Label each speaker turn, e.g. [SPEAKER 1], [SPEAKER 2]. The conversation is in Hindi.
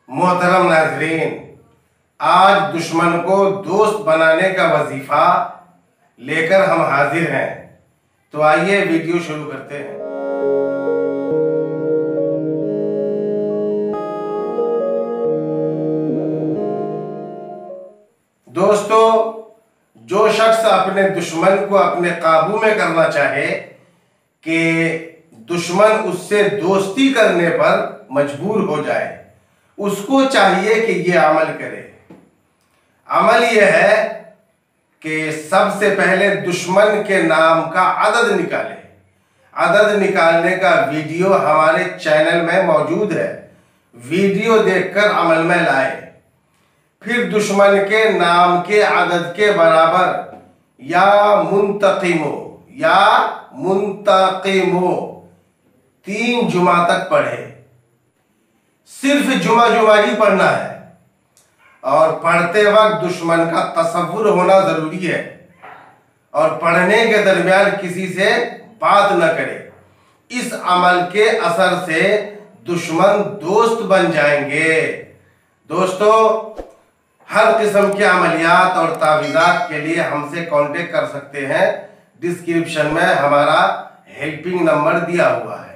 [SPEAKER 1] मोहतरम नाज़रीन, आज दुश्मन को दोस्त बनाने का वजीफा लेकर हम हाजिर हैं। तो आइए वीडियो शुरू करते हैं। दोस्तों, जो शख्स अपने दुश्मन को अपने काबू में करना चाहे कि दुश्मन उससे दोस्ती करने पर मजबूर हो जाए, उसको चाहिए कि ये अमल करे। अमल यह है कि सबसे पहले दुश्मन के नाम का अदद निकाले। अदद निकालने का वीडियो हमारे चैनल में मौजूद है, वीडियो देखकर अमल में लाए। फिर दुश्मन के नाम के अदद के बराबर या मुंतकिमो 3 जुमा तक पढ़े। सिर्फ जुमा ही पढ़ना है और पढ़ते वक्त दुश्मन का तसव्वुर होना जरूरी है और पढ़ने के दरमियान किसी से बात न करे। इस अमल के असर से दुश्मन दोस्त बन जाएंगे। दोस्तों, हर किस्म के अमलियात और तावीज़ात के लिए हमसे कांटेक्ट कर सकते हैं। डिस्क्रिप्शन में हमारा हेल्पिंग नंबर दिया हुआ है।